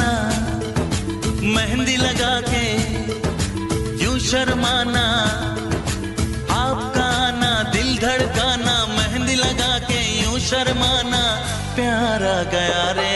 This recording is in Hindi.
शर्माना, मेहंदी लगा के यूं शर्माना, आपका आना दिल धड़काना, मेहंदी लगा के यूं शर्माना, प्यार आ गया रे